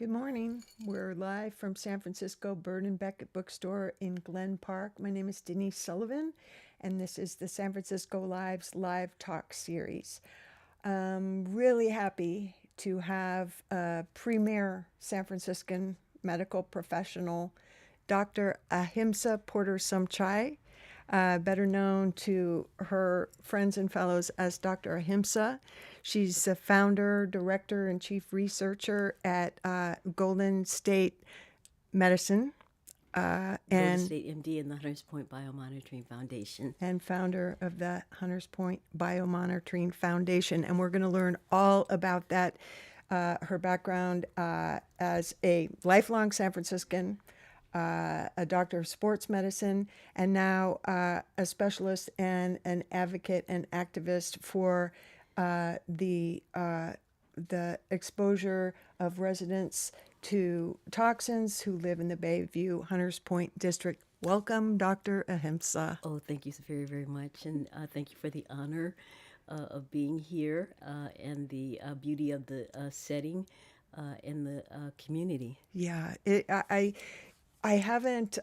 Good morning. We're live from San Francisco Bird and Beckett Bookstore in Glen Park. My name is Denise Sullivan, and this is the San Francisco Live's Live Talk series. Really happy to have a premier San Franciscan medical professional, Dr. Ahimsa Porter Sumchai, better known to her friends and fellows as Dr. Ahimsa. She's the founder, director, and chief researcher at Golden State Medicine Golden and State MD and the Hunters Point Biomonitoring Foundation. founder of the Hunters Point Biomonitoring Foundation. And we're going to learn all about that, her background as a lifelong San Franciscan, a doctor of sports medicine, and now a specialist and an advocate and activist for the exposure of residents to toxins who live in the Bayview Hunters Point district. Welcome, Dr. Ahimsa. Oh, thank you so very, very much. And thank you for the honor of being here and the beauty of the setting and the community. Yeah, I haven't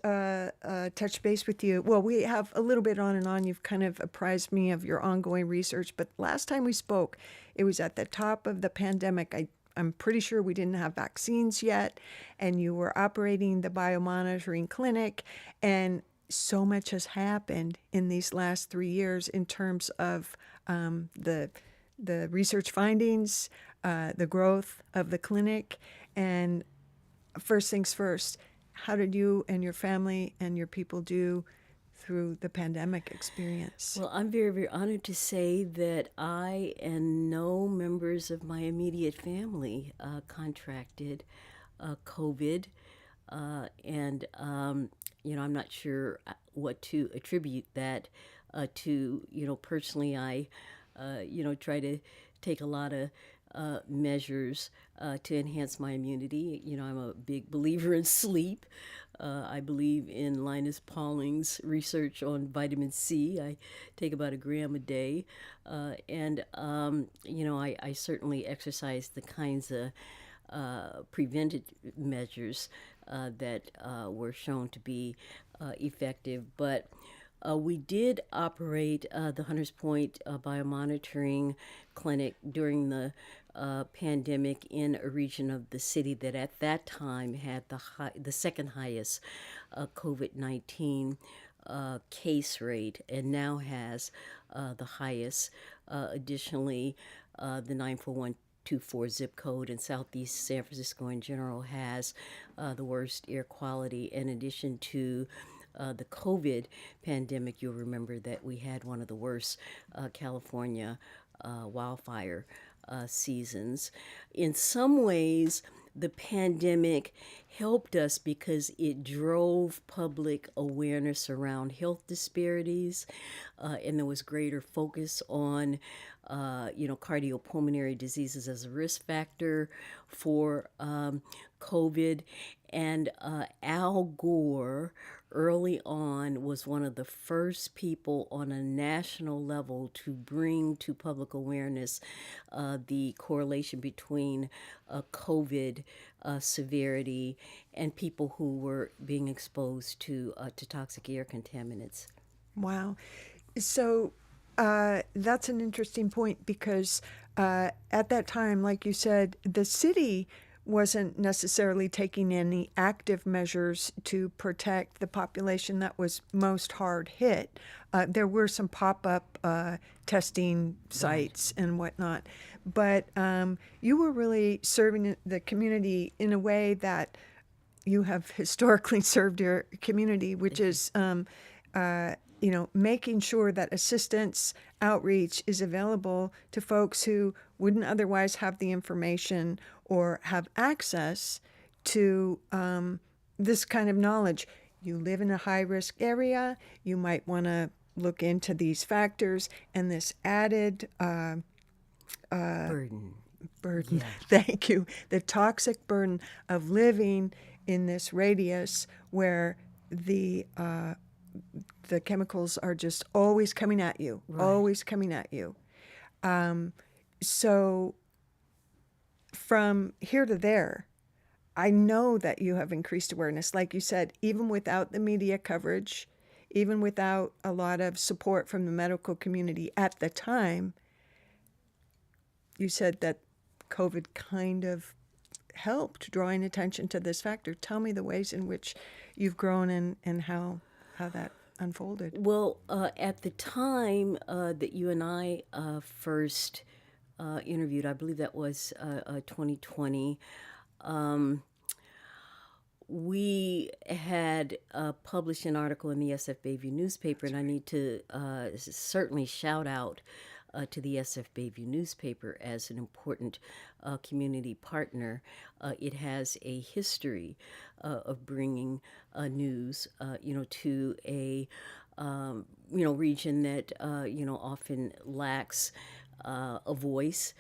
touched base with you. Well, we have a little bit on and on. You've kind of apprised me of your ongoing research, but last time we spoke, it was at the top of the pandemic. I'm pretty sure we didn't have vaccines yet, and you were operating the biomonitoring clinic, and so much has happened in these last 3 years in terms of the research findings, the growth of the clinic, and first things first. How did you and your family and your people do through the pandemic experience? Well, I'm very, very honored to say that I and no members of my immediate family contracted COVID. I'm not sure what to attribute that to. Personally, I, try to take a lot of measures to enhance my immunity. I'm a big believer in sleep. I believe in Linus Pauling's research on vitamin C. I take about 1 gram a day. I certainly exercise the kinds of preventive measures that were shown to be effective. But we did operate the Hunters Point Biomonitoring Clinic during the pandemic in a region of the city that at that time had the second highest COVID-19 case rate, and now has the highest. Additionally, the 94124 zip code in Southeast San Francisco in general has the worst air quality. In addition to the COVID pandemic, you'll remember that we had one of the worst California wildfire seasons. In some ways, the pandemic helped us because it drove public awareness around health disparities, and there was greater focus on cardiopulmonary diseases as a risk factor for COVID. And Al Gore early on was one of the first people on a national level to bring to public awareness the correlation between COVID severity and people who were being exposed to toxic air contaminants. Wow. So that's an interesting point because at that time, like you said, the city wasn't necessarily taking any active measures to protect the population that was most hard hit. There were some pop-up testing sites and whatnot, but you were really serving the community in a way that you have historically served your community, which is making sure that assistance outreach is available to folks who wouldn't otherwise have the information or have access to this kind of knowledge. You live in a high-risk area, you might want to look into these factors and this added Burden. burden. Yeah. Thank you. The toxic burden of living in this radius where the chemicals are just always coming at you, Right. always coming at you. So from here to there, I know that you have increased awareness. Like you said, even without the media coverage, even without a lot of support from the medical community at the time, you said that COVID kind of helped drawing attention to this factor. Tell me the ways in which you've grown and how that unfolded. Well, at the time that you and I first interviewed, I believe that was 2020. We had published an article in the SF Bayview newspaper, and I need to certainly shout out to the SF Bayview newspaper as an important community partner. It has a history of bringing news, to a region that often lacks a voice,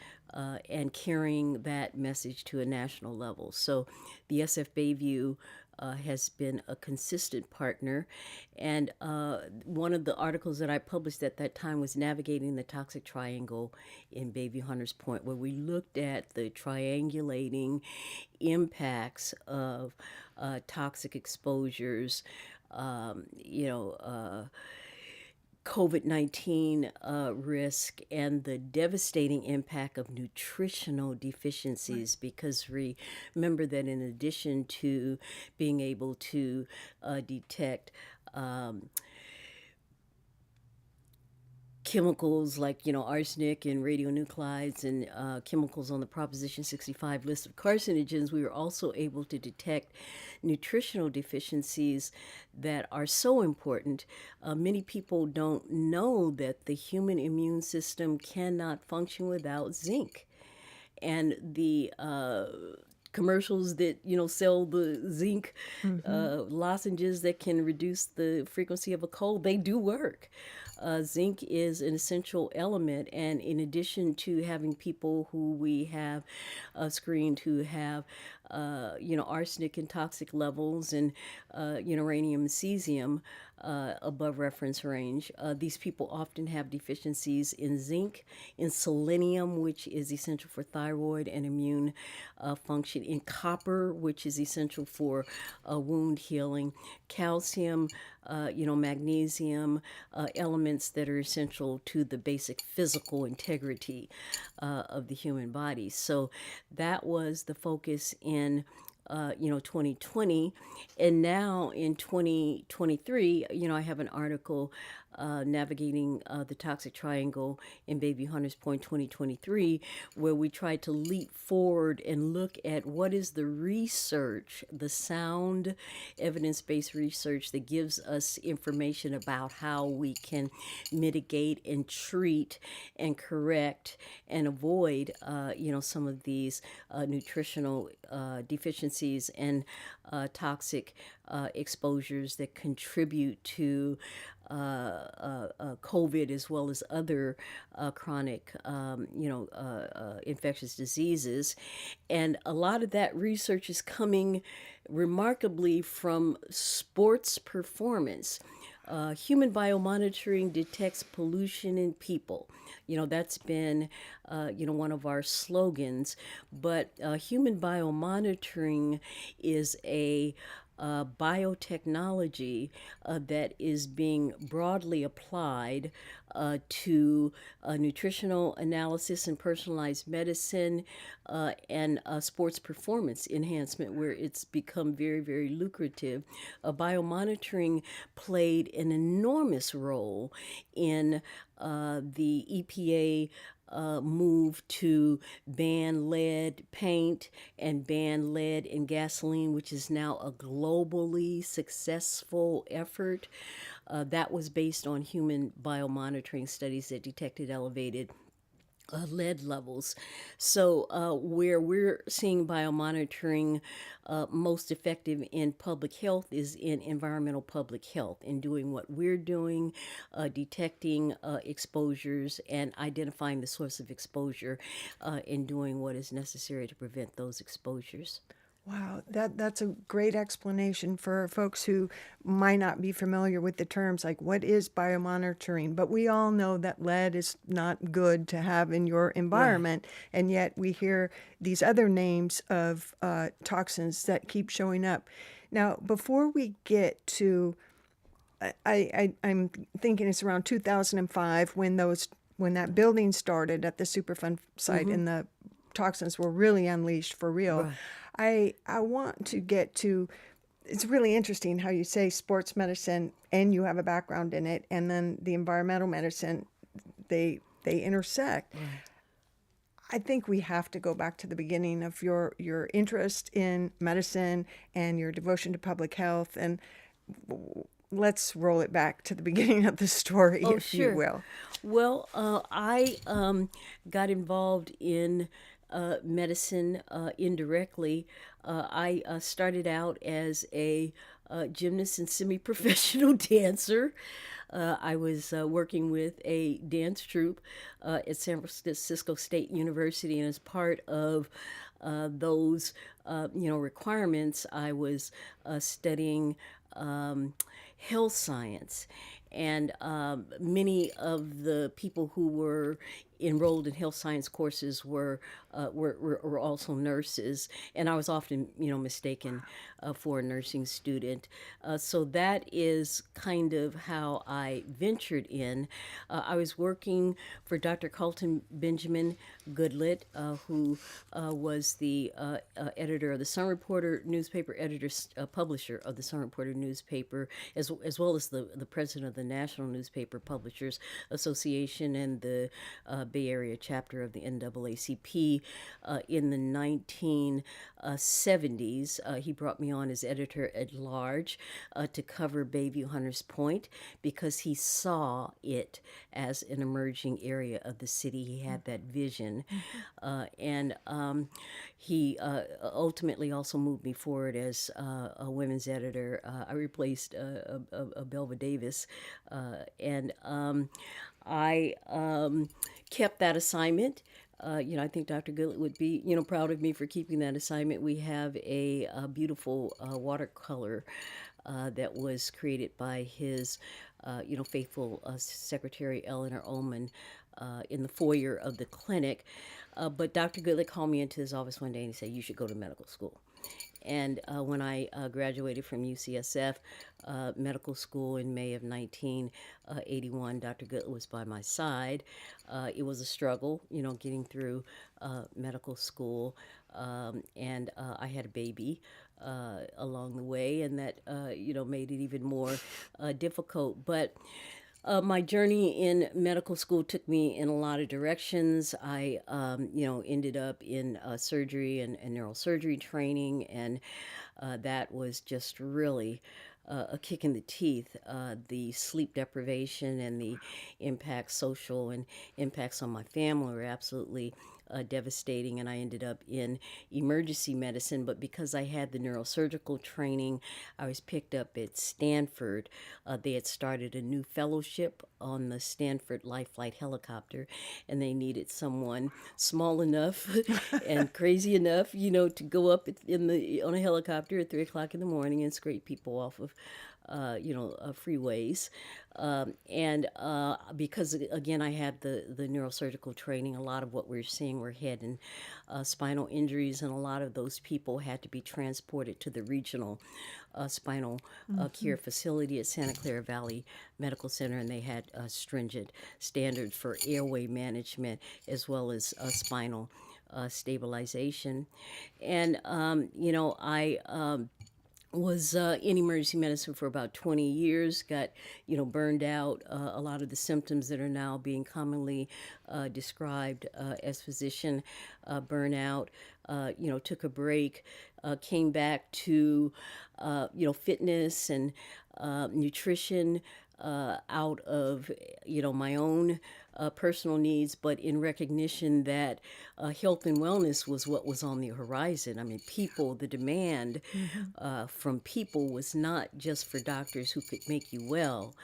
and carrying that message to a national level. So the SF Bayview has been a consistent partner. And one of the articles that I published at that time was Navigating the Toxic Triangle in Bayview Hunters Point, where we looked at the triangulating impacts of toxic exposures, COVID-19 risk, and the devastating impact of nutritional deficiencies. Because remember that in addition to being able to detect chemicals like arsenic and radionuclides and chemicals on the Proposition 65 list of carcinogens, we were also able to detect nutritional deficiencies that are so important. Many people don't know that the human immune system cannot function without zinc, and the commercials that sell the zinc lozenges that can reduce the frequency of a cold, they do work. Zinc is an essential element, and in addition to having people who we have screened who have arsenic and toxic levels and uranium and cesium above reference range, these people often have deficiencies in zinc, in selenium, which is essential for thyroid and immune function, in copper, which is essential for wound healing, calcium, magnesium, elements that are essential to the basic physical integrity of the human body. So that was the focus in 2020. And now in 2023, I have an article navigating the toxic triangle in Bayview Hunters Point 2023, where we tried to leap forward and look at what is the research, the sound evidence-based research that gives us information about how we can mitigate and treat and correct and avoid, some of these nutritional deficiencies and toxic exposures that contribute to COVID, as well as other chronic, infectious diseases. And a lot of that research is coming remarkably from sports performance. Human biomonitoring detects pollution in people. That's been, one of our slogans. But human biomonitoring is a biotechnology that is being broadly applied to nutritional analysis and personalized medicine and sports performance enhancement, where it's become very, very lucrative. Biomonitoring played an enormous role in the EPA move to ban lead paint and ban lead in gasoline, which is now a globally successful effort. That was based on human biomonitoring studies that detected elevated lead levels. So where we're seeing biomonitoring most effective in public health is in environmental public health, in doing what we're doing, detecting exposures and identifying the source of exposure, and doing what is necessary to prevent those exposures. Wow, that's a great explanation for folks who might not be familiar with the terms, like what is biomonitoring. But we all know that lead is not good to have in your Right. environment, and yet we hear these other names of toxins that keep showing up. Now, before we get to, I'm thinking it's around 2005 when that building started at the Superfund site Mm-hmm. and the toxins were really unleashed for real. Right. I want to get to, it's really interesting how you say sports medicine and you have a background in it, and then the environmental medicine, they intersect. Right. I think we have to go back to the beginning of your interest in medicine and your devotion to public health, and let's roll it back to the beginning of the story, Oh, if you sure. will. Well, I got involved in medicine indirectly. I started out as a gymnast and semi professional dancer. I was working with a dance troupe at San Francisco State University, and as part of those requirements, I was studying health science. And many of the people who were enrolled in health science courses were also nurses, and I was often mistaken for a nursing student. So that is kind of how I ventured in. I was working for Dr. Carlton Benjamin Goodlett, who was the editor of the Sun Reporter newspaper, publisher of the Sun Reporter newspaper, as well as the president of the National Newspaper Publishers Association and the Bay Area chapter of the NAACP in the 1970s. He brought me on as editor at large to cover Bayview Hunters Point because he saw it as an emerging area of the city. He had that vision. And he ultimately also moved me forward as a women's editor. I replaced Belva Davis, and I kept that assignment. I think Dr. Goodlett would be, proud of me for keeping that assignment. We have a beautiful watercolor that was created by his, faithful secretary Eleanor Ullman in the foyer of the clinic. But Dr. Goodlett called me into his office one day and he said, "You should go to medical school." And when I graduated from UCSF medical school in May of 1981, Dr. Goodlett was by my side. It was a struggle, getting through medical school. And I had a baby along the way, and that, made it even more difficult. But my journey in medical school took me in a lot of directions. I, ended up in surgery and neurosurgery training, and that was just really a kick in the teeth. The sleep deprivation and the impacts, social and impacts on my family, were absolutely devastating, and I ended up in emergency medicine. But because I had the neurosurgical training, I was picked up at Stanford. They had started a new fellowship on the Stanford Life Flight helicopter, and they needed someone small enough and crazy enough, to go up on a helicopter at 3 o'clock in the morning and scrape people off of freeways. And because, again, I had the neurosurgical training, a lot of what we're seeing were head and spinal injuries, and a lot of those people had to be transported to the regional spinal care facility at Santa Clara Valley Medical Center, and they had stringent standards for airway management as well as spinal stabilization. And I was in emergency medicine for about 20 years, got, burned out. A lot of the symptoms that are now being commonly described as physician burnout. Took a break, came back to, fitness and nutrition out of, my own personal needs, but in recognition that health and wellness was what was on the horizon. I mean, people, the demand from people was not just for doctors who could make you well,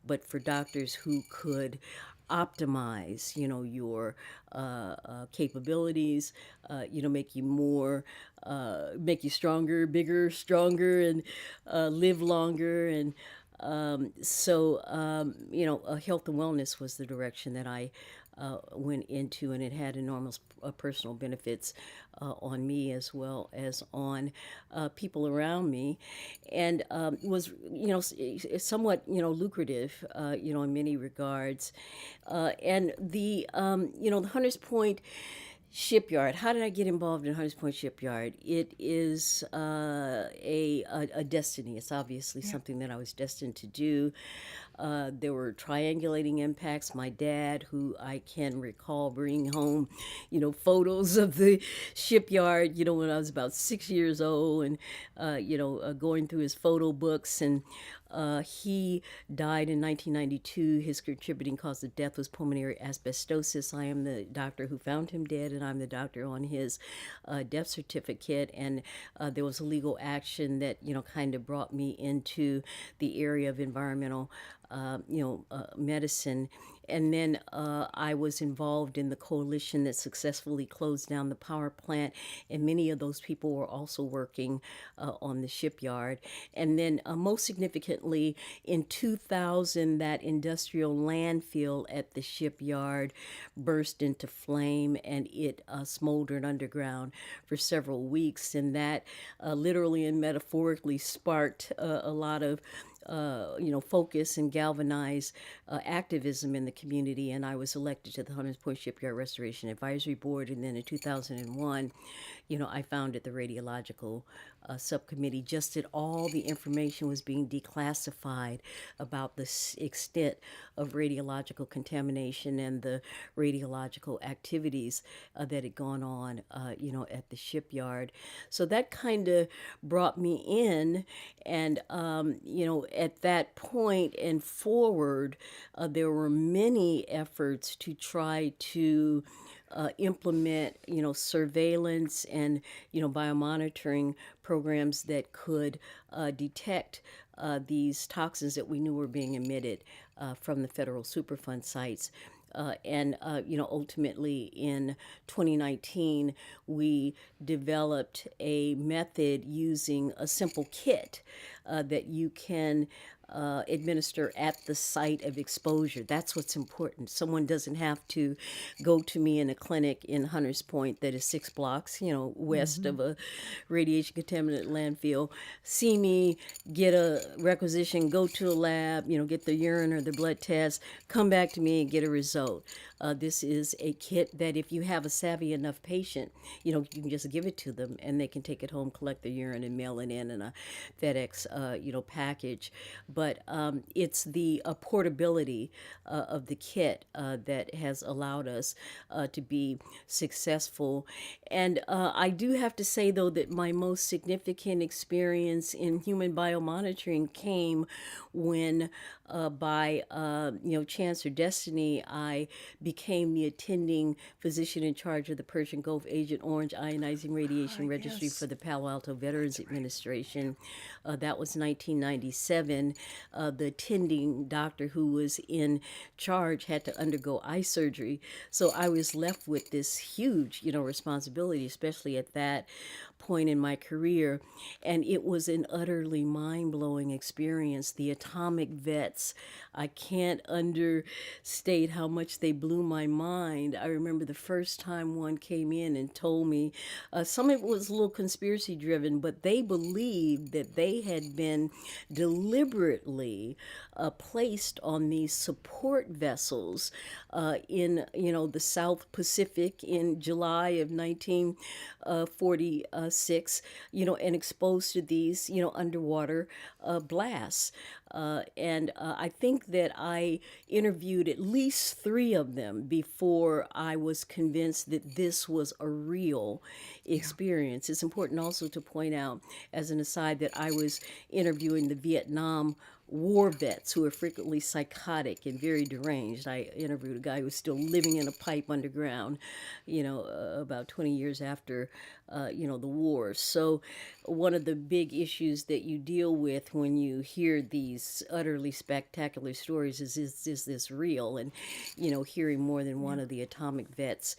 but for doctors who could optimize, your capabilities, make you more, make you stronger, bigger, stronger, and live longer. And health and wellness was the direction that I went into, and it had enormous personal benefits on me as well as on people around me, and was somewhat lucrative in many regards, and the Hunters Point Shipyard. How did I get involved in Hunters Point Shipyard? It is a destiny. It's obviously something that I was destined to do. There were triangulating impacts. My dad, who I can recall bringing home, photos of the shipyard, when I was about 6 years old, and going through his photo books, and he died in 1992. His contributing cause of death was pulmonary asbestosis. I am the doctor who found him dead, and I'm the doctor on his death certificate. And there was a legal action that kind of brought me into the area of environmental medicine. And then I was involved in the coalition that successfully closed down the power plant, and many of those people were also working on the shipyard. And then most significantly, in 2000, that industrial landfill at the shipyard burst into flame, and it smoldered underground for several weeks. And that literally and metaphorically sparked a lot of focus and galvanize activism in the community. And I was elected to the Hunters Point Shipyard Restoration Advisory Board. And then in 2001, I founded the radiological subcommittee, just as all the information was being declassified about the extent of radiological contamination and the radiological activities that had gone on, at the shipyard. So that kind of brought me in, and at that point and forward, there were many efforts to try to implement, surveillance and, biomonitoring programs that could detect these toxins that we knew were being emitted from the federal Superfund sites. Ultimately in 2019, we developed a method using a simple kit that you can administer at the site of exposure. That's what's important. Someone doesn't have to go to me in a clinic in Hunters Point that is 6 blocks, west of a radiation contaminant landfill, see me, get a requisition, go to a lab, get the urine or the blood test, come back to me and get a result. This is a kit that if you have a savvy enough patient, you can just give it to them and they can take it home, collect the urine, and mail it in a FedEx, package. But it's the portability of the kit that has allowed us to be successful. And I do have to say, though, that my most significant experience in human biomonitoring came when, by chance or destiny, I became the attending physician in charge of the Persian Gulf Agent Orange Ionizing Radiation Registry for the Palo Alto Veterans Administration. That was 1997. The attending doctor who was in charge had to undergo eye surgery. So I was left with this huge, responsibility, especially at that point in my career. And it was an utterly mind-blowing experience. The atomic vets, I can't understate how much they blew my mind. I remember the first time one came in and told me, some of it was a little conspiracy driven, but they believed that they had been deliberately placed on these support vessels in the South Pacific in July of 1946, and exposed to these underwater blasts. And I think that I interviewed at least 3 of them before I was convinced that this was a real experience. It's important also to point out, as an aside, that I was interviewing the Vietnam war vets who are frequently psychotic and very deranged. I interviewed a guy who was still living in a pipe underground, about 20 years after the wars. So one of the big issues that you deal with when you hear these utterly spectacular stories is this real? And, hearing more than one of the atomic vets,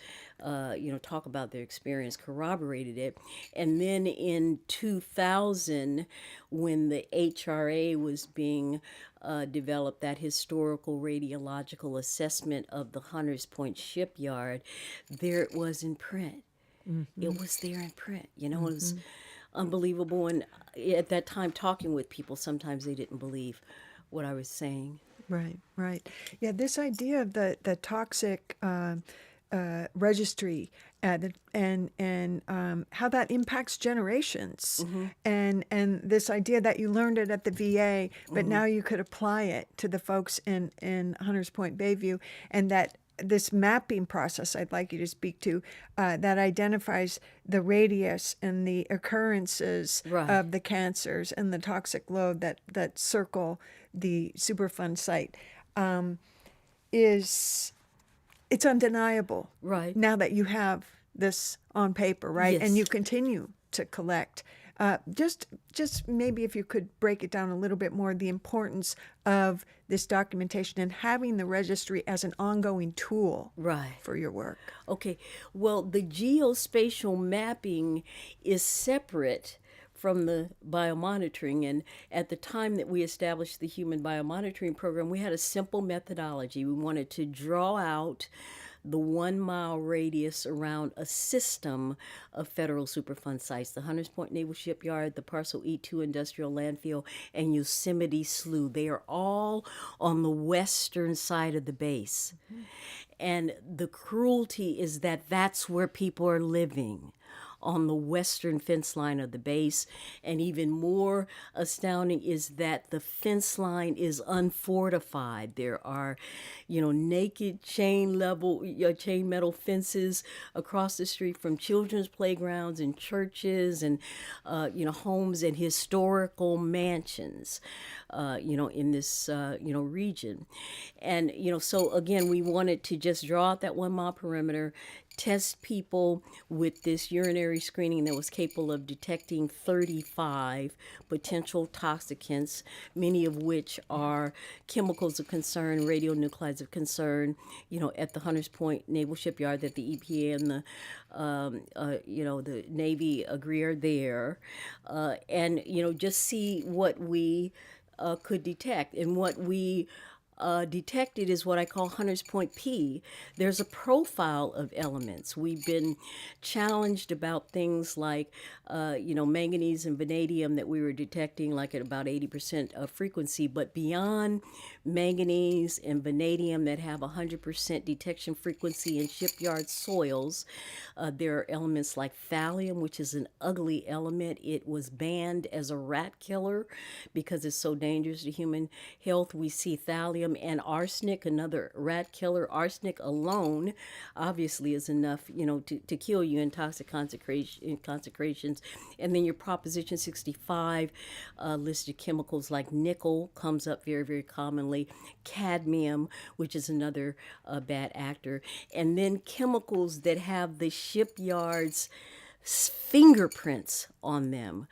talk about their experience corroborated it. And then in 2000, when the HRA was being developed, that historical radiological assessment of the Hunters Point shipyard, there it was in print. It was there in print. It was unbelievable. And at that time, talking with people, sometimes they didn't believe what I was saying. Right, right. Yeah, this idea of the toxic registry and how that impacts generations, and this idea that you learned it at the VA, but now you could apply it to the folks in Hunters Point Bayview, and that this mapping process I'd like you to speak to that identifies the radius and the occurrences Right. of the cancers and the toxic load that circle the Superfund site is it's undeniable. Right. Now that you have this on paper, right? And Yes. you continue to collect. Just maybe if you could break it down a little bit more, the importance of this documentation and having the registry as an ongoing tool Right. for your work. Okay. Well, the geospatial mapping is separate from the biomonitoring. And at the time that we established the human biomonitoring program, we had a simple methodology. We wanted to draw out the 1 mile radius around a system of federal Superfund sites: the Hunters Point Naval Shipyard, the Parcel E2 Industrial Landfill, and Yosemite Slough. They are all on the western side of the base. And the cruelty is that that's where people are living, on the western fence line of the base. And even more astounding is that the fence line is unfortified. There are, naked chain metal fences across the street from children's playgrounds and churches and, homes and historical mansions, in this, region. And, so again, we wanted to just draw out that 1 mile perimeter, test people with this urinary screening that was capable of detecting 35 potential toxicants, many of which are chemicals of concern, radionuclides of concern, at the Hunters Point Naval Shipyard that the EPA and the Navy agree are there, and just see what we could detect. And what we detected is what I call Hunters Point P. There's a profile of elements. We've been challenged about things like, manganese and vanadium that we were detecting like at about 80% of frequency, but beyond manganese and vanadium that have 100% detection frequency in shipyard soils, there are elements like thallium, which is an ugly element. It was banned as a rat killer because it's so dangerous to human health. We see thallium and arsenic, another rat killer. Arsenic alone obviously is enough, to kill you in toxic concentrations. And then your Proposition 65 listed chemicals like nickel comes up very, very commonly, cadmium, which is another bad actor, and then chemicals that have the shipyard's fingerprints on them.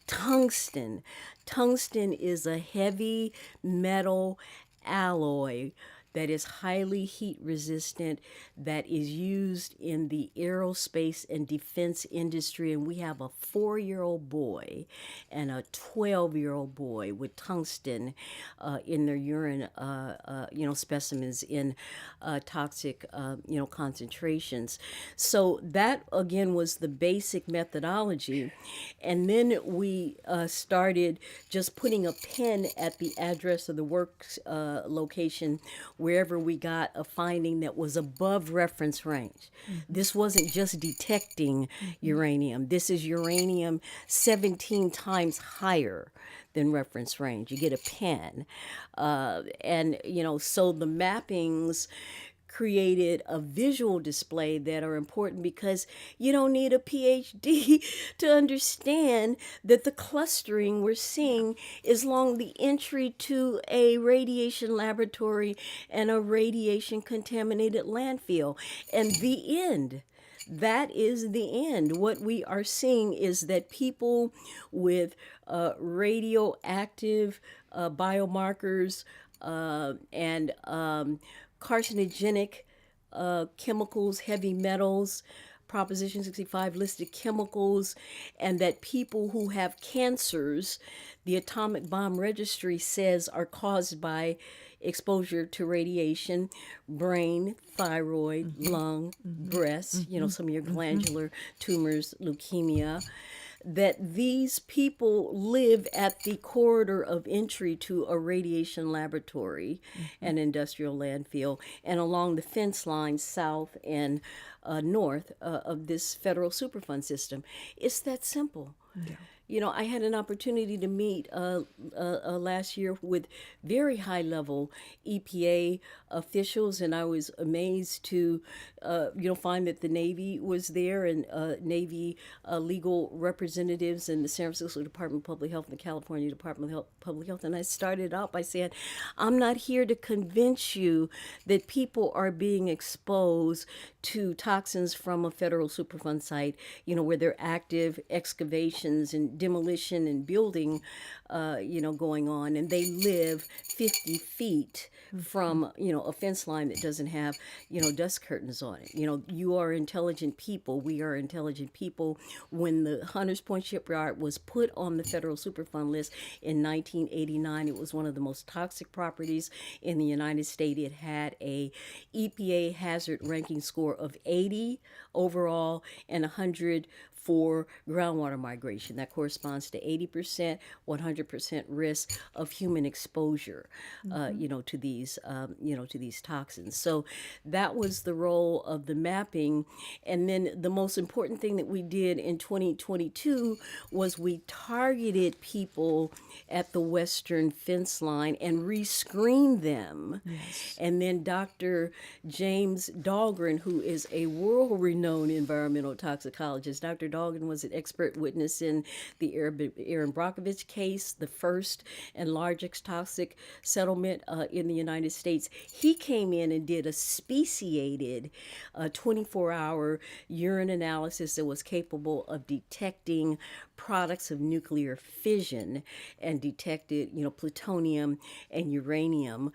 Tungsten. Tungsten is a heavy metal alloy that is highly heat resistant, that is used in the aerospace and defense industry. And we have a 4-year-old boy and a 12-year-old boy with tungsten in their urine, specimens in toxic, concentrations. So that, again, was the basic methodology. And then we started just putting a pin at the address of the work location wherever we got a finding that was above reference range. This wasn't just detecting uranium. This is uranium 17 times higher than reference range. You get a pin. And so the mappings created a visual display that are important because you don't need a PhD to understand that the clustering we're seeing is along the entry to a radiation laboratory and a radiation contaminated landfill. And the end, that is the end. What we are seeing is that people with radioactive biomarkers and carcinogenic chemicals, heavy metals, Proposition 65 listed chemicals, and that people who have cancers, the atomic bomb registry says, are caused by exposure to radiation, brain, thyroid, lung, breast, some of your glandular tumors, leukemia, that these people live at the corridor of entry to a radiation laboratory and industrial landfill, and along the fence line south and north of this federal Superfund system. It's that simple. Yeah. I had an opportunity to meet last year with very high level EPA officials, and I was amazed to, find that the Navy was there, and Navy legal representatives, and the San Francisco Department of Public Health and the California Department of Public Health. And I started out by saying, I'm not here to convince you that people are being exposed to toxins from a federal Superfund site, where there are active excavations and demolition and building, going on, and they live 50 feet from, a fence line that doesn't have, dust curtains on it. You are intelligent people. We are intelligent people. When the Hunters Point Shipyard was put on the federal Superfund list in 1989, it was one of the most toxic properties in the United States. It had a EPA hazard ranking score of 80 overall and 100 for groundwater migration. That corresponds to 80%, 100% risk of human exposure, to these toxins. So that was the role of the mapping. And then the most important thing that we did in 2022 was we targeted people at the western fence line and rescreened them. Yes. And then Dr. James Dahlgren, who is a world-renowned environmental toxicologist, Dr. Dahlgren was an expert witness in the Aaron Brockovich case, the first and largest toxic settlement in the United States. He came in and did a speciated 24-hour urine analysis that was capable of detecting products of nuclear fission, and detected, plutonium and uranium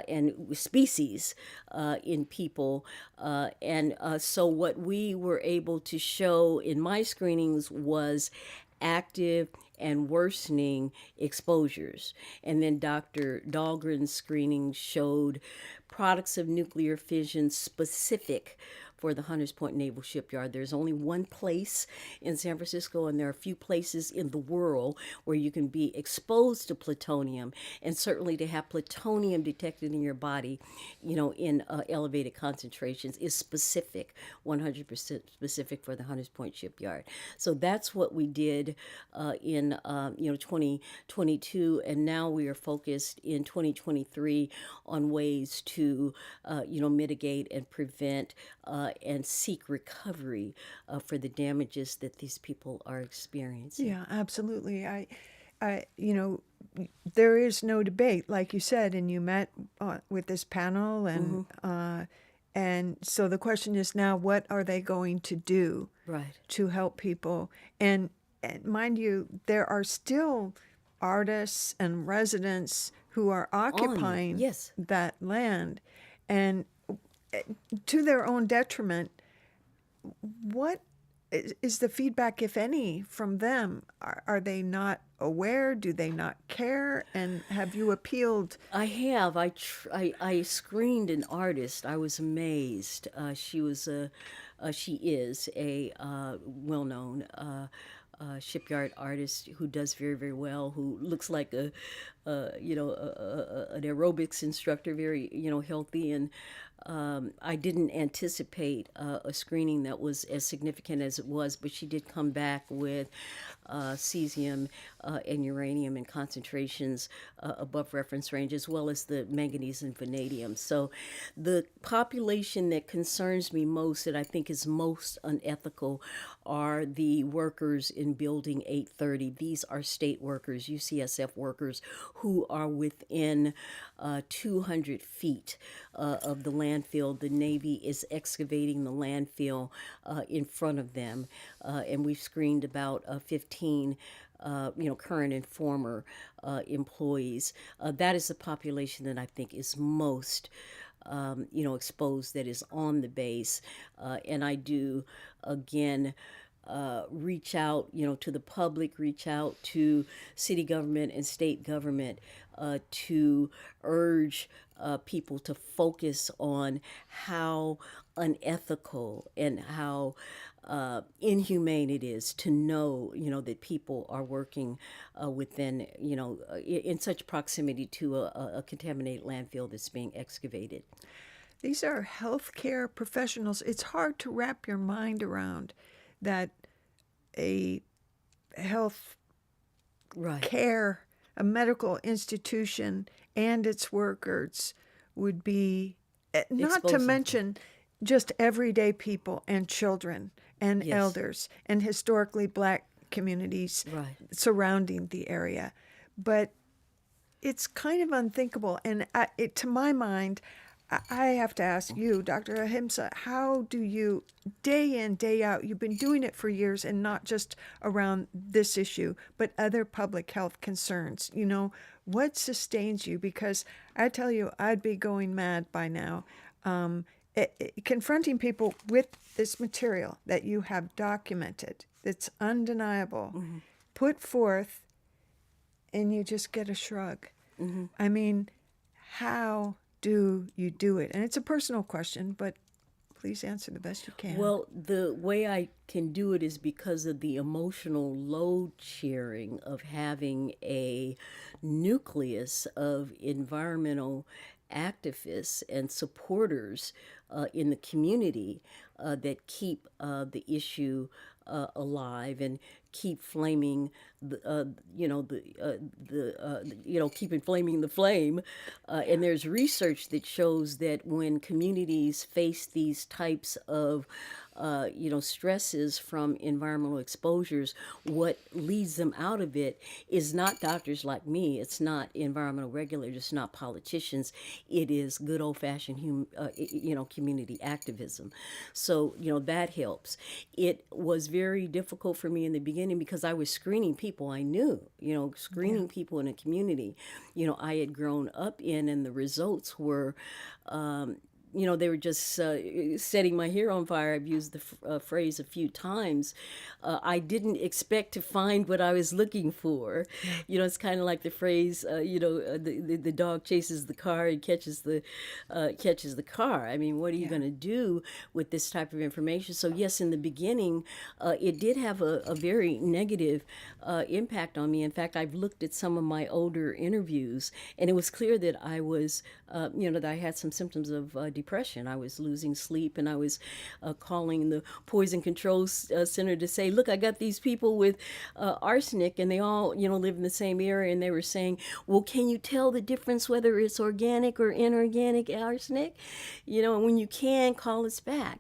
and species in people. So what we were able to show in my screenings was active and worsening exposures. And then Dr. Dahlgren's screening showed products of nuclear fission specific for the Hunters Point Naval Shipyard. There's only one place in San Francisco, and there are a few places in the world where you can be exposed to plutonium, and certainly to have plutonium detected in your body, in elevated concentrations is specific, 100% specific for the Hunters Point Shipyard. So that's what we did in 2022, and now we are focused in 2023 on ways to mitigate and prevent and seek recovery for the damages that these people are experiencing. Yeah, absolutely. There is no debate, like you said, and you met with this panel, and so the question is now, what are they going to do to help people? And mind you, there are still artists and residents who are occupying that land, and to their own detriment. What is the feedback, if any, from them? Are they not aware? Do they not care? And have you appealed? I have. I screened an artist. I was amazed. She is a well-known shipyard artist who does very, very well, who looks like an aerobics instructor, very, healthy. And I didn't anticipate a screening that was as significant as it was, but she did come back with cesium and uranium in concentrations above reference range, as well as the manganese and vanadium. So the population that concerns me most, that I think is most unethical, are the workers in Building 830. These are state workers, UCSF workers, who are within 200 feet of the landfill. The Navy is excavating the landfill in front of them, and we've screened about 15 current and former employees. That is the population that I think is most, exposed, that is on the base. And I do, again, reach out, to the public, reach out to city government and state government to urge people to focus on how unethical and how inhumane it is to know, that people are working within, in such proximity to a contaminated landfill that's being excavated. These are healthcare professionals. It's hard to wrap your mind around that a health Right. care, a medical institution, and its workers would be, not to Exposing. mention just everyday people and children and Yes. elders and historically black communities Right. surrounding the area. But it's kind of unthinkable. And to my mind, I have to ask you, Dr. Ahimsa, how do you, day in, day out, you've been doing it for years and not just around this issue, but other public health concerns, what sustains you? Because I tell you, I'd be going mad by now. Confronting people with this material that you have documented, that's undeniable, put forth, and you just get a shrug. I mean, how do you do it? And it's a personal question, but please answer the best you can. Well, the way I can do it is because of the emotional load sharing of having a nucleus of environmental activists and supporters in the community that keep the issue alive and keep flaming keep inflaming the flame. And there's research that shows that when communities face these types of stresses from environmental exposures, what leads them out of it is not doctors like me. It's not environmental regulators. It's not politicians. It is good old-fashioned, community activism. So, that helps. It was very difficult for me in the beginning because I was screening people I knew, screening people in a community, I had grown up in, and the results were, they were just setting my hair on fire. I've used the phrase a few times. I didn't expect to find what I was looking for. It's kind of like the phrase, the dog chases the car and catches the car. I mean, what are you going to do with this type of information? So yes, in the beginning, it did have a very negative impact on me. In fact, I've looked at some of my older interviews, and it was clear that I was, that I had some symptoms of depression. I was losing sleep, and I was calling the Poison Control Center to say, look, I got these people with arsenic, and they all, live in the same area, and they were saying, well, can you tell the difference whether it's organic or inorganic arsenic? And when you can, call us back.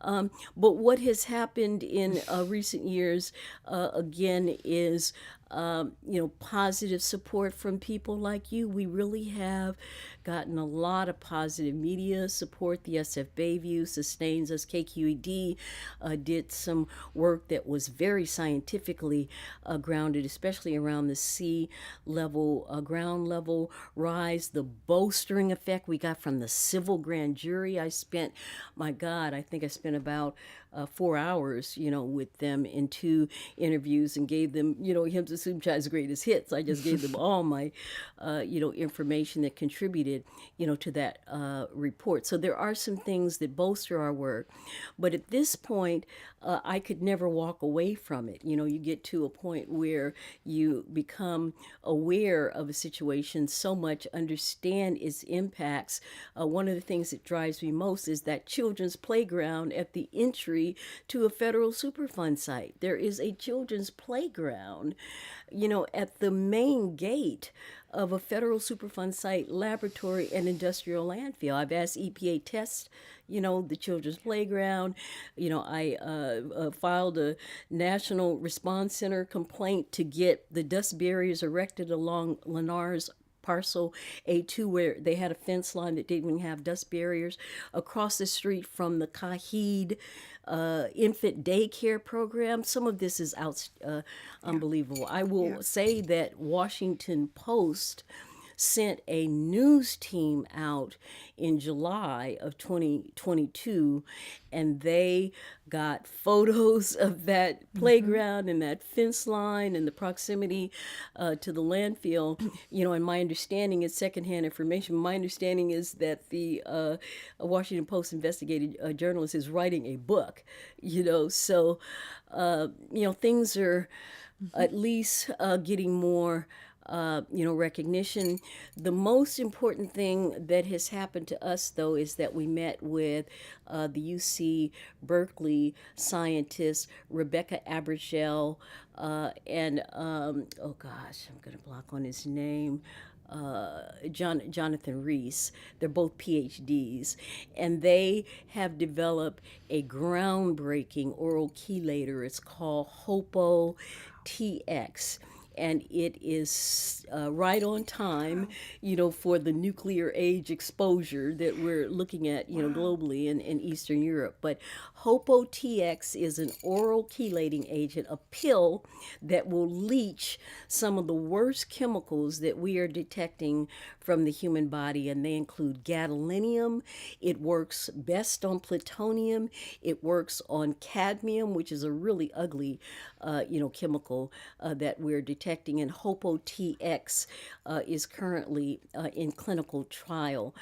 But what has happened in recent years, again, is positive support from people like you. We really have gotten a lot of positive media support. The SF Bayview sustains us. KQED did some work that was very scientifically grounded, especially around the sea level, ground level rise, the bolstering effect we got from the civil grand jury. I think I spent about 4 hours, with them in 2 interviews, and gave them, Ahimsa Sumchai's greatest hits. I just gave them all my, information that contributed, to that report. So there are some things that bolster our work. But at this point, I could never walk away from it. You get to a point where you become aware of a situation so much, understand its impacts. One of the things that drives me most is that children's playground at the entry to a federal Superfund site. There is a children's playground, at the main gate of a federal Superfund site, laboratory, and industrial landfill. I've asked EPA test, the children's playground. I filed a National Response Center complaint to get the dust barriers erected along Lennar's parcel A2, where they had a fence line that didn't even have dust barriers, across the street from the Kahid infant daycare program. Some of this is unbelievable. I will say that Washington Post sent a news team out in July of 2022, and they got photos of that playground and that fence line and the proximity to the landfill. And my understanding is secondhand information. My understanding is that the Washington Post investigative journalist is writing a book. So things are at least getting more recognition. The most important thing that has happened to us, though, is that we met with the UC Berkeley scientist Rebecca Abergel and oh gosh, I'm going to block on his name. Jonathan Reese. They're both PhDs, and they have developed a groundbreaking oral chelator. It's called HOPO TX, and it is right on time, for the nuclear age exposure that we're looking at, globally in Eastern Europe. But HOPO-TX is an oral chelating agent, a pill that will leach some of the worst chemicals that we are detecting from the human body, and they include gadolinium. It works best on plutonium. It works on cadmium, which is a really ugly, chemical that we're detecting. And HOPO-TX is currently in clinical trial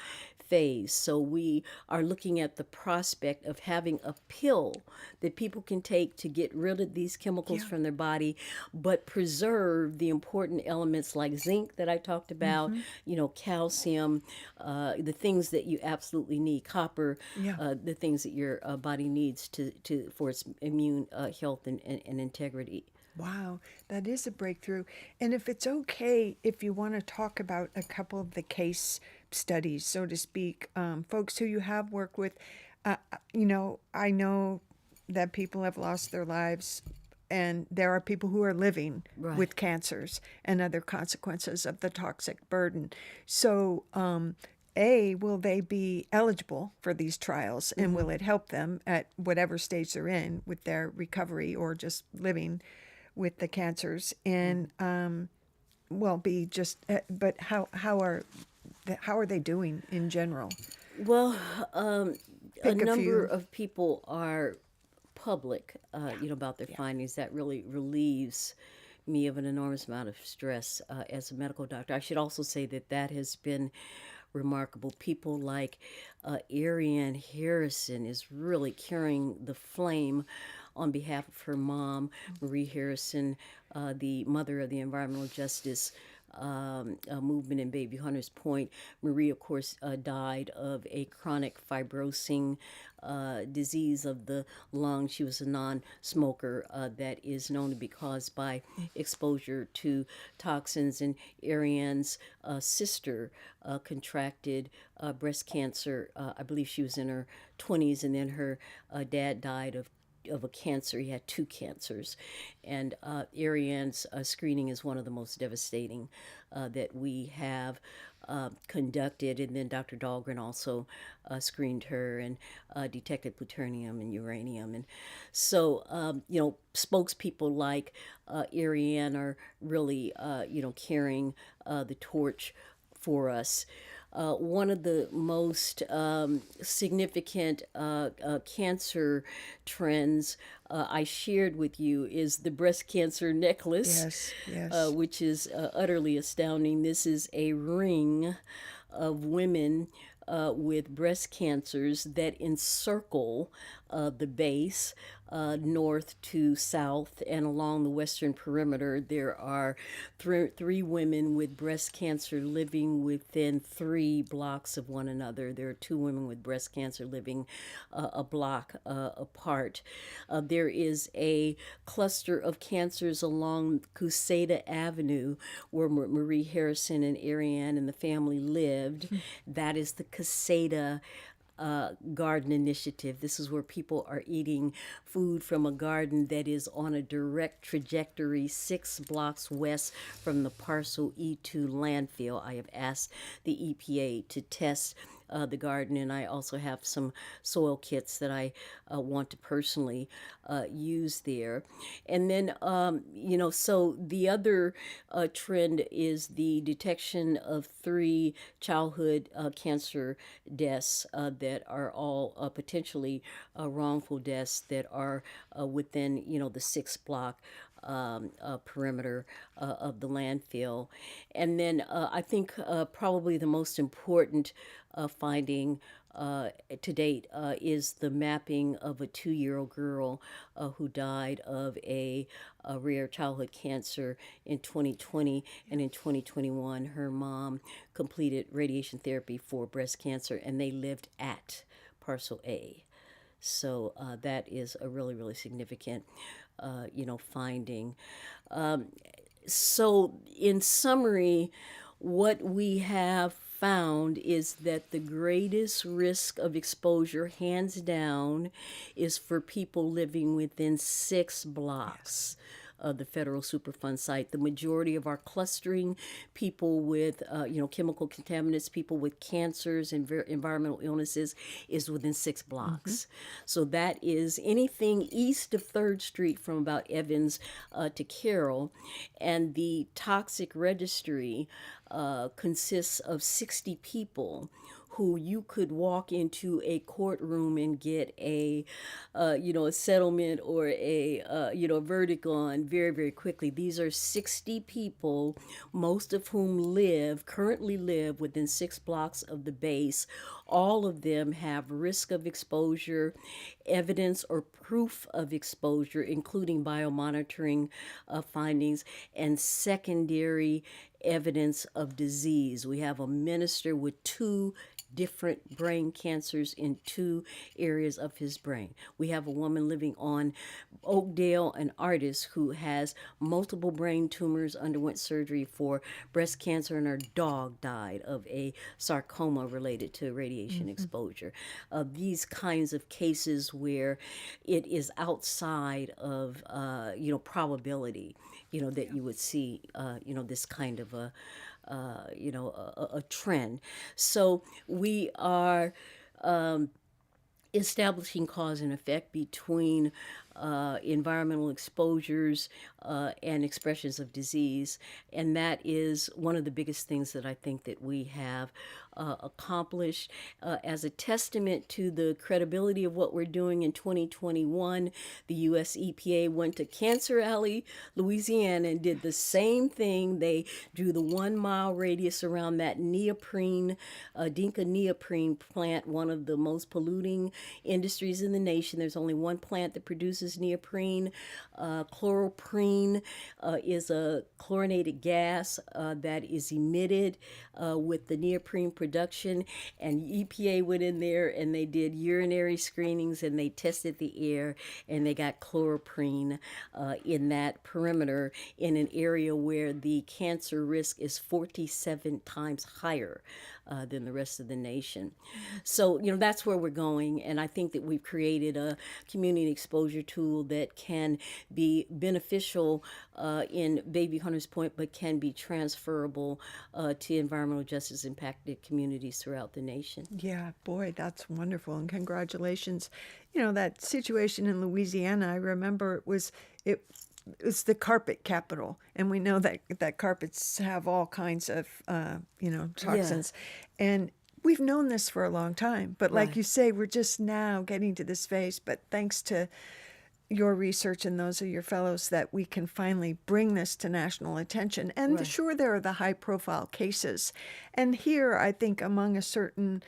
phase. So we are looking at the prospect of having a pill that people can take to get rid of these chemicals from their body, but preserve the important elements like zinc that I talked about, calcium, the things that you absolutely need, copper, the things that your body needs for its immune health and integrity. Wow, that is a breakthrough. And if it's okay, if you want to talk about a couple of the case studies, so to speak, folks who you have worked with, I know that people have lost their lives, and there are people who are living with cancers and other consequences of the toxic burden. So, will they be eligible for these trials, and will it help them at whatever stage they're in with their recovery or just living with the cancers? And but how are they doing in general? Well, a Pick a number few. of people are public, about their findings. That really relieves me of an enormous amount of stress as a medical doctor. I should also say that has been remarkable. People like Ariane Harrison is really carrying the flame on behalf of her mom, Marie Harrison, the mother of the environmental justice movement in Baby Hunters Point. Marie, of course, died of a chronic fibrosing disease of the lung. She was a non-smoker that is known to be caused by exposure to toxins. And Ariane's sister contracted breast cancer. I believe she was in her 20s, and then her dad died of a cancer. He had two cancers, and Ariane's screening is one of the most devastating that we have conducted. And then Dr. Dahlgren also screened her and detected plutonium and uranium. And so, spokespeople like Ariane are really, carrying the torch for us. One of the most significant cancer trends I shared with you is the breast cancer necklace, which is utterly astounding. This is a ring of women with breast cancers that encircle the base, north to south, and along the western perimeter, there are three women with breast cancer living within 3 blocks of one another. There are 2 women with breast cancer living a block apart. There is a cluster of cancers along Cuseda Avenue where Marie Harrison and Ariane and the family lived. That is the Cuseda garden initiative. This is where people are eating food from a garden that is on a direct trajectory 6 blocks west from the Parcel E2 landfill. I have asked the EPA to test the garden, and I also have some soil kits that I want to personally use there. And then, so the other trend is the detection of 3 childhood cancer deaths that are all potentially wrongful deaths that are within, the 6 block perimeter of the landfill. And then I think probably the most important finding to date is the mapping of a 2-year-old girl who died of a rare childhood cancer in 2020. And in 2021, her mom completed radiation therapy for breast cancer, and they lived at Parcel A. So that is a really, really significant, finding. So, in summary, what we have found is that the greatest risk of exposure, hands down, is for people living within 6 blocks of the federal Superfund site. The majority of our clustering, people with, chemical contaminants, people with cancers and environmental illnesses, is within 6 blocks. So that is anything east of 3rd Street from about Evans to Carroll. And the toxic registry consists of 60 people who you could walk into a courtroom and get a settlement or a verdict on very, very quickly. These are 60 people, most of whom currently live within 6 blocks of the base. All of them have risk of exposure, evidence or proof of exposure, including biomonitoring findings, and secondary evidence of disease. We have a minister with 2 different brain cancers in 2 areas of his brain. We have a woman living on Oakdale, an artist who has multiple brain tumors, underwent surgery for breast cancer, and her dog died of a sarcoma related to radiation exposure. These kinds of cases where it is outside of, probability, that you would see, this kind of a trend. So we are establishing cause and effect between environmental exposures and expressions of disease, and that is one of the biggest things that I think that we have accomplished. As a testament to the credibility of what we're doing in 2021, the U.S. EPA went to Cancer Alley, Louisiana, and did the same thing. They drew the 1-mile radius around that neoprene, Dinka neoprene plant, one of the most polluting industries in the nation. There's only one plant that produces neoprene. Chloroprene is a chlorinated gas that is emitted with the neoprene production, and EPA went in there and they did urinary screenings and they tested the air, and they got chloroprene in that perimeter in an area where the cancer risk is 47 times higher than the rest of the nation. So, that's where we're going, and I think that we've created a community exposure tool that can be beneficial in Baby Hunters Point, but can be transferable to environmental justice impacted communities throughout the nation. Yeah, boy, that's wonderful. And congratulations. That situation in Louisiana, I remember it was the carpet capital. And we know that carpets have all kinds of, toxins. Yeah. And we've known this for a long time. But like you say, we're just now getting to this phase. But thanks to your research and those of your fellows that we can finally bring this to national attention. And sure, there are the high-profile cases. And here, I think, among a certain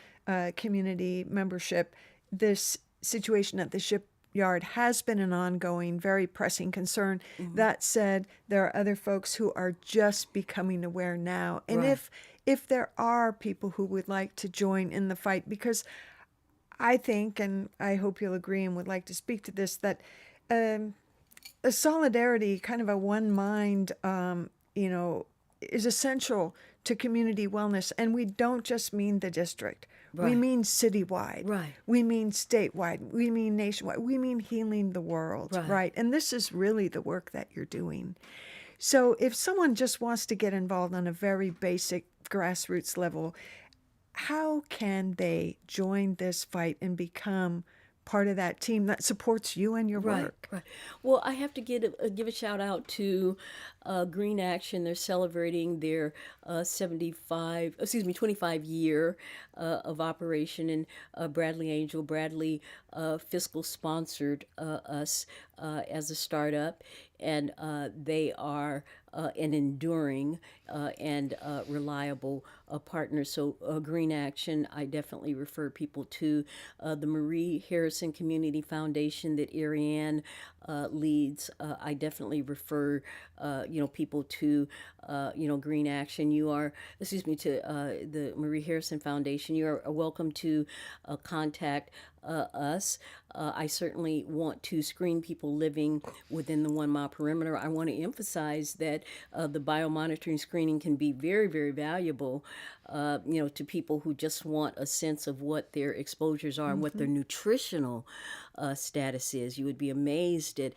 community membership, this situation at the shipyard has been an ongoing, very pressing concern. That said, there are other folks who are just becoming aware now. And Right. if there are people who would like to join in the fight, because I think, and I hope you'll agree and would like to speak to this, that a solidarity, kind of a one mind, is essential to community wellness. And we don't just mean the district. We Right. mean citywide. Right. We mean statewide. We mean nationwide. We mean healing the world, Right. right? And this is really the work that you're doing. So if someone just wants to get involved on a very basic grassroots level, how can they join this fight and become part of that team that supports you and your Right, work? right. Well, I have to give a shout out to Green Action. They're celebrating their 25 year of operation, and Bradley Angel, Bradley fiscal sponsored us as a startup, and they are an enduring and reliable partner. So, Green Action, I definitely refer people to the Marie Harrison Community Foundation that Ariane leads. I definitely refer, people to, Green Action. To the Marie Harrison Foundation. You are welcome to contact us. I certainly want to screen people living within the 1 mile perimeter. I want to emphasize that the biomonitoring screening can be very, very valuable, to people who just want a sense of what their exposures are and what their nutritional status is. You would be amazed at,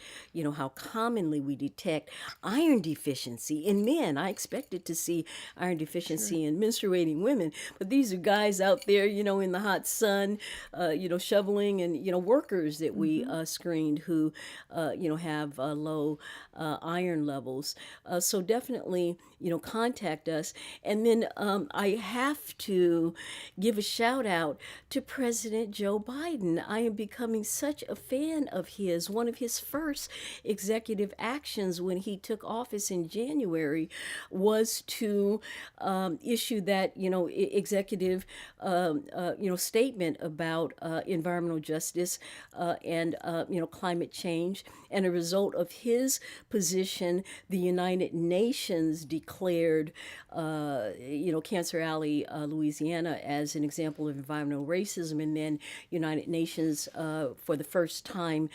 how commonly we detect iron deficiency in men. I expected to see iron deficiency in menstruating women, but these are guys out there, in the hot sun, shoveling, and, workers that we screened who, have low iron levels. So definitely, contact us. And then I have to give a shout out to President Joe Biden. I am becoming such a fan of his. One of his first executive actions when he took office in January was to issue that, executive, statement about environmental justice and, climate change. And a result of his position, the United Nations declared, Cancer Alley, Louisiana, as an example of environmental racism, and then United Nations, for the first time,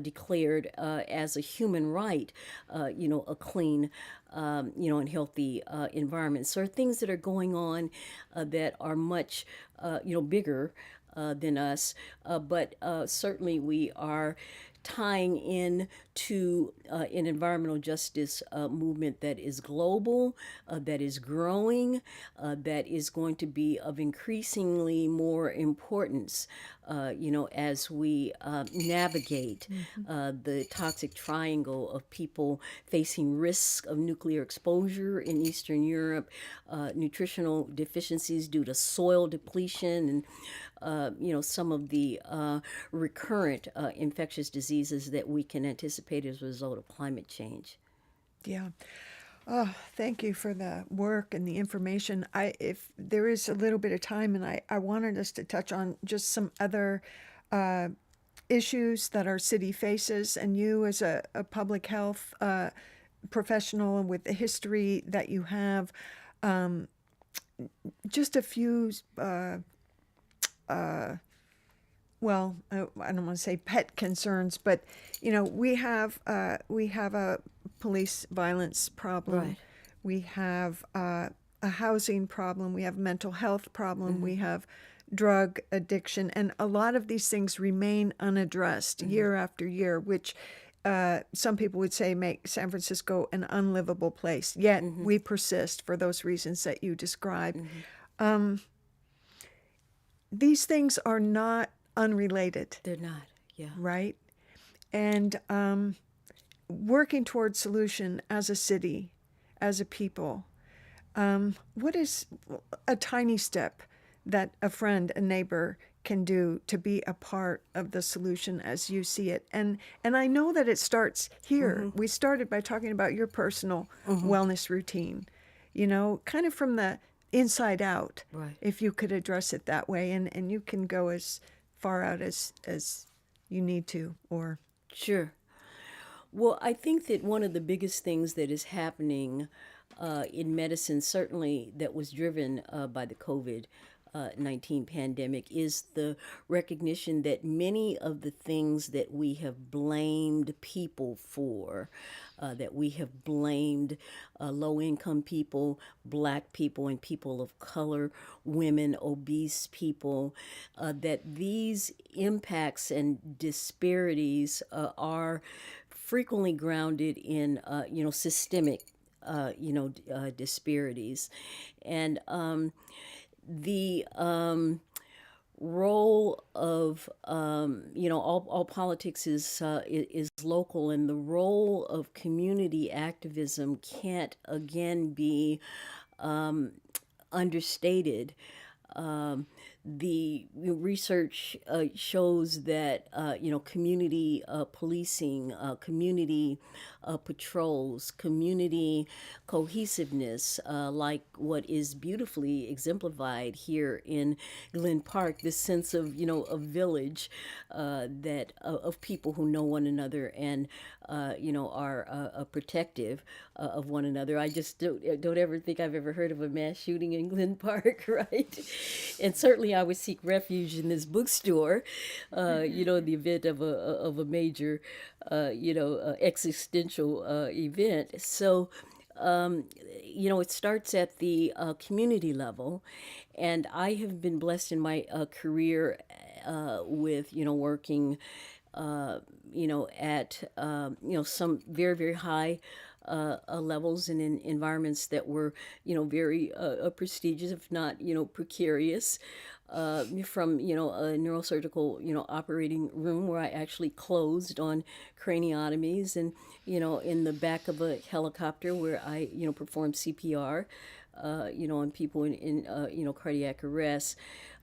declared as a human right, a clean, and healthy environment. So, there are things that are going on that are much, bigger than us, but certainly we are tying in to an environmental justice movement that is global, that is growing, that is going to be of increasingly more importance, as we navigate the toxic triangle of people facing risk of nuclear exposure in Eastern Europe, nutritional deficiencies due to soil depletion, and some of the recurrent infectious diseases that we can anticipate as a result of climate change. Yeah. Oh, thank you for the work and the information. If there is a little bit of time, and I wanted us to touch on just some other issues that our city faces, and you as a public health professional with the history that you have, just a few I don't want to say pet concerns, but we have a police violence problem. Right. We have a housing problem. We have mental health problem. We have drug addiction, and a lot of these things remain unaddressed year after year, which some people would say make San Francisco an unlivable place. Yet we persist for those reasons that you described. These things are not unrelated. They're not, yeah. Right? And working towards solution as a city, as a people, what is a tiny step that a friend, a neighbor can do to be a part of the solution as you see it? And I know that it starts here. We started by talking about your personal wellness routine, kind of from the inside out, Right. if you could address it that way. And you can go as far out as you need to, or Sure. Well, I think that one of the biggest things that is happening in medicine, certainly that was driven by the COVID 19 pandemic, is the recognition that many of the things that we have blamed people for, that we have blamed low income people, black people, and people of color, women, obese people, that these impacts and disparities are frequently grounded in systemic disparities, and the role of all politics is local, and the role of community activism can't again be understated. The research shows that community policing, community patrols, community cohesiveness, like what is beautifully exemplified here in Glen Park, this sense of a village that of people who know one another and are protective of one another. I just don't ever think I've ever heard of a mass shooting in Glen Park, right? And certainly I would seek refuge in this bookstore, in the event of a major, existential event. So, it starts at the community level, and I have been blessed in my career with working at some very, very high levels and in environments that were very prestigious, if not precarious. From a neurosurgical operating room where I actually closed on craniotomies, and in the back of a helicopter where I performed CPR on people in cardiac arrest.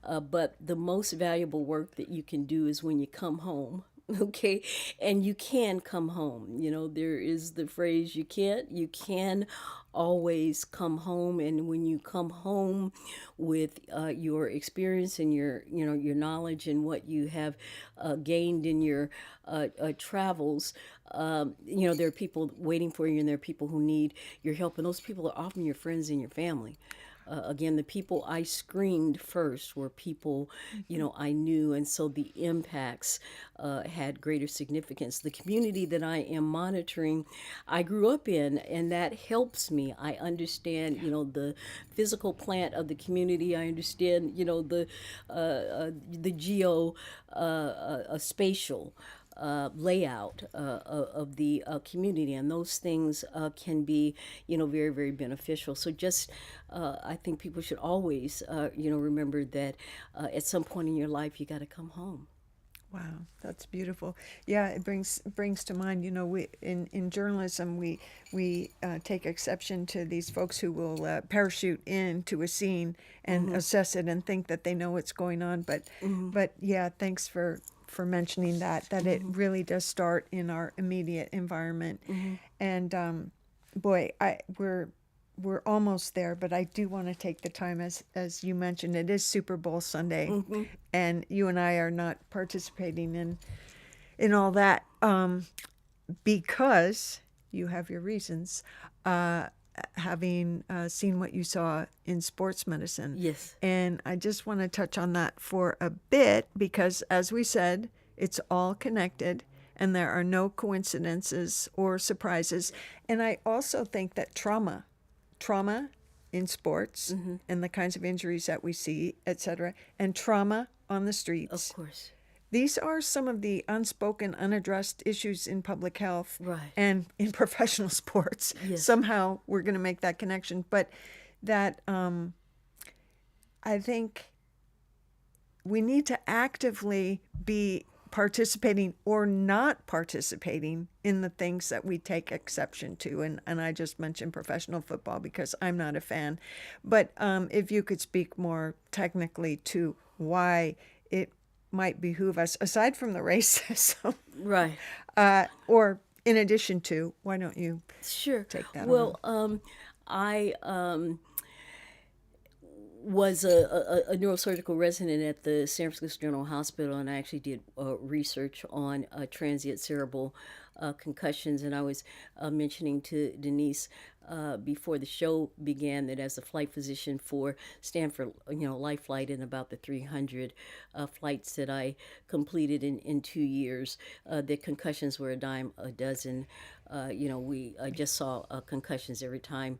But the most valuable work that you can do is when you come home. Okay, and you can come home. There is the phrase, you can always come home. And when you come home with your experience and your knowledge and what you have gained in your travels, there are people waiting for you, and there are people who need your help, and those people are often your friends and your family. Again, the people I screened first were people, I knew, and so the impacts had greater significance. The community that I am monitoring, I grew up in, and that helps me. I understand, the physical plant of the community. I understand, the geo spatial layout of the community, and those things can be very, very beneficial. So just I think people should always remember that at some point in your life you got to come home. wow, that's beautiful. Yeah, it brings to mind. We in journalism we take exception to these folks who will parachute into a scene and assess it and think that they know what's going on. But yeah, thanks for mentioning that it really does start in our immediate environment. And boy, we're almost there, but I do want to take the time, as you mentioned, it is Super Bowl Sunday, and you and I are not participating in all that because you have your reasons, having seen what you saw in sports medicine. Yes. And I just want to touch on that for a bit because, as we said, it's all connected and there are no coincidences or surprises. And I also think that trauma in sports and the kinds of injuries that we see, etc., and trauma on the streets. Of course. These are some of the unspoken, unaddressed issues in public health Right. and in professional sports. Yes. Somehow we're going to make that connection. But that I think we need to actively be participating or not participating in the things that we take exception to. And I just mentioned professional football because I'm not a fan. But if you could speak more technically to why it might behoove us, aside from the racism, Right. or in addition to, why don't you Sure. take that Well, on? I was a neurosurgical resident at the San Francisco General Hospital, and I actually did research on transient cerebral concussions. And I was mentioning to Denise before the show began that as a flight physician for Stanford, Life Flight, and about the 300 flights that I completed in 2 years, the concussions were a dime a dozen. We just saw concussions every time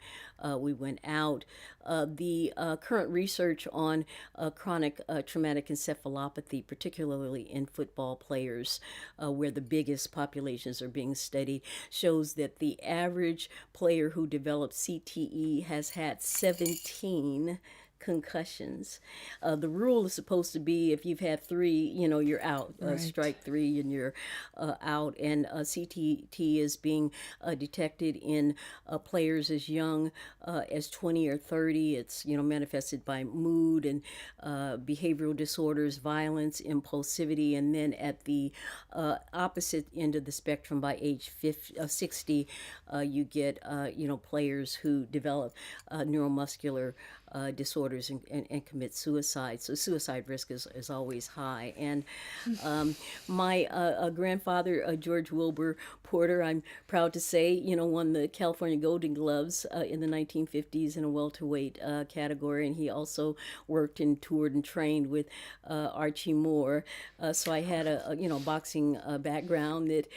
we went out. The current research on chronic traumatic encephalopathy, particularly in football players, where the biggest populations are being studied, shows that the average player who developed CTE has had 17 concussions. The rule is supposed to be if you've had three, you're out. Right. Strike three and you're out. And CTT is being detected in players as young as 20 or 30. It's, manifested by mood and behavioral disorders, violence, impulsivity. And then at the opposite end of the spectrum, by age 60, you get, players who develop neuromuscular disorders and commit suicide. So suicide risk is always high. And my grandfather, George Wilbur Porter, I'm proud to say, won the California Golden Gloves in the 1950s in a welterweight category. And he also worked and toured and trained with Archie Moore. So I had a boxing background that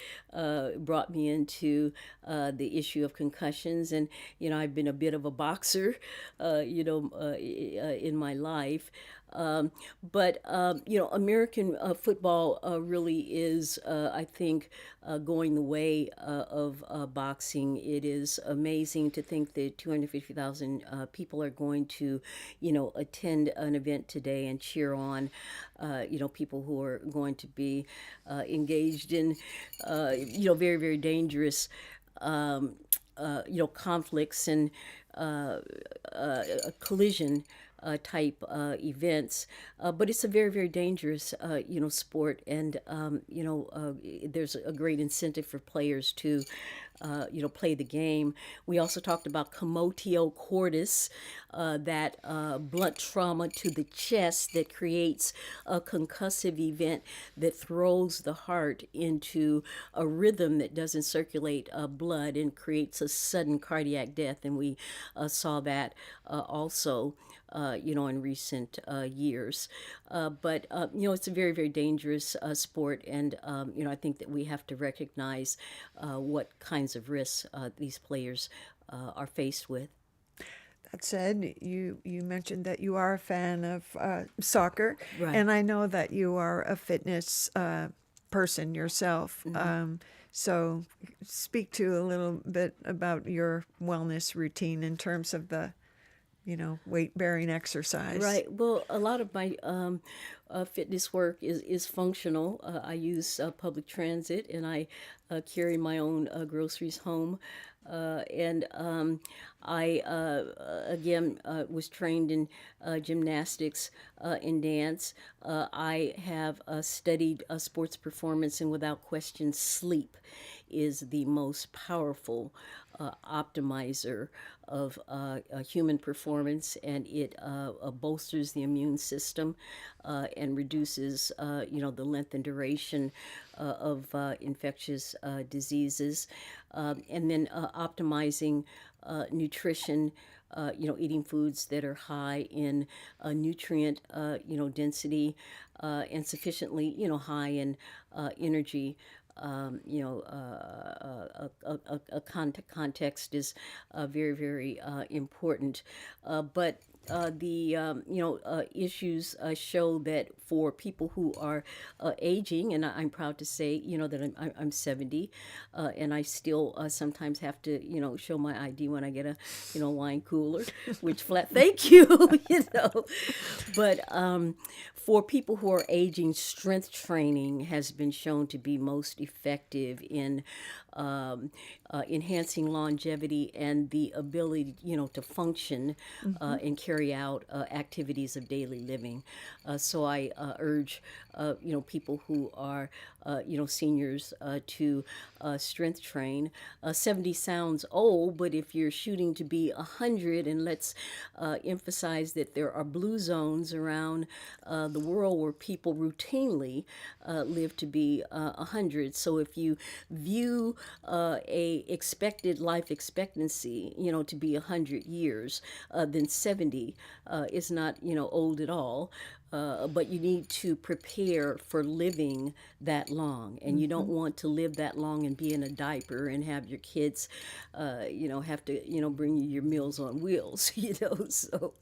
brought me into the issue of concussions. And, I've been a bit of a boxer, in my life. But American football really is, I think, going the way of boxing. It is amazing to think that 250,000 people are going to, attend an event today and cheer on, people who are going to be engaged in, very, very dangerous, conflicts and collision type events, but it's a very, very dangerous, sport, and there's a great incentive for players to, play the game. We also talked about commotio cordis, that blunt trauma to the chest that creates a concussive event that throws the heart into a rhythm that doesn't circulate blood and creates a sudden cardiac death, and we saw that also. In recent years. But it's a very, very dangerous sport. And, I think that we have to recognize what kinds of risks these players are faced with. That said, you mentioned that you are a fan of soccer, Right. and I know that you are a fitness person yourself. So speak to a little bit about your wellness routine in terms of the weight-bearing exercise. Right. Well, a lot of my fitness work is functional. I use public transit, and I carry my own groceries home. And I, again, was trained in gymnastics and dance. I have studied sports performance, and without question, sleep is the most powerful optimizer of human performance, and it bolsters the immune system and reduces, the length and duration of infectious diseases, and then optimizing nutrition. Eating foods that are high in nutrient, density, and sufficiently, high in energy. Context is very, very important. But the issues show that for people who are aging, and I'm proud to say, that I'm 70, and I still sometimes have to, show my ID when I get a, wine cooler, which thank you, But for people who are aging, strength training has been shown to be most effective in enhancing longevity and the ability, to function and carry out activities of daily living. So I urge, people who are, seniors to strength train. 70 sounds old, but if you're shooting to be 100, and let's emphasize that there are blue zones around the world where people routinely live to be 100. So if you view a expected life expectancy, to be 100 years, then 70 is not, old at all. But you need to prepare for living that long, and you don't want to live that long and be in a diaper and have your kids, have to, bring you your meals on wheels, So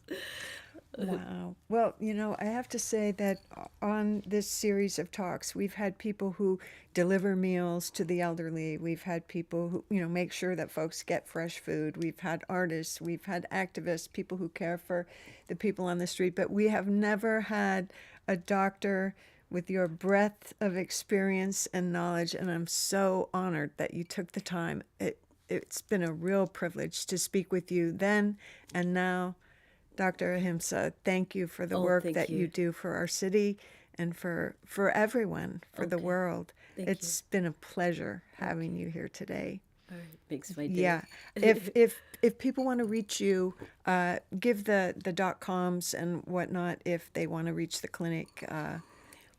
Wow. Well, I have to say that on this series of talks, we've had people who deliver meals to the elderly. We've had people who, make sure that folks get fresh food. We've had artists, we've had activists, people who care for the people on the street, but we have never had a doctor with your breadth of experience and knowledge, and I'm so honored that you took the time. It's been a real privilege to speak with you then and now. Dr. Ahimsa, thank you for the work thank that you. you do for our city and for everyone, for the world. Thank It's been a pleasure having you here today. All right, makes my day. Yeah. If people want to reach you, give the .coms and whatnot if they want to reach the clinic.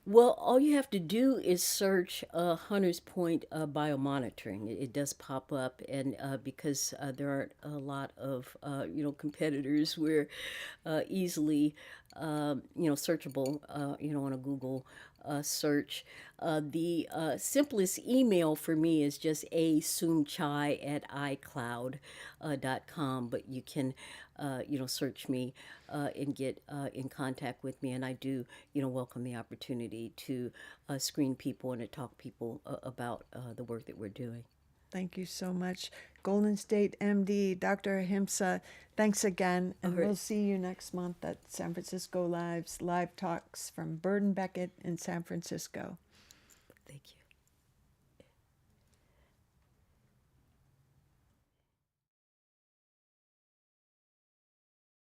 Well, all you have to do is search Hunters Point biomonitoring. It does pop up, and because there aren't a lot of competitors, we're easily searchable on a Google search. The simplest email for me is just asumchai@icloud.com, but you can search me and get in contact with me, and I do welcome the opportunity to screen people and to talk people about the work that we're doing. Thank you so much. Golden State MD, Dr. Ahimsa, thanks again. And we'll see you next month at San Francisco Live's live talks from Bird and Beckett in San Francisco. Thank you.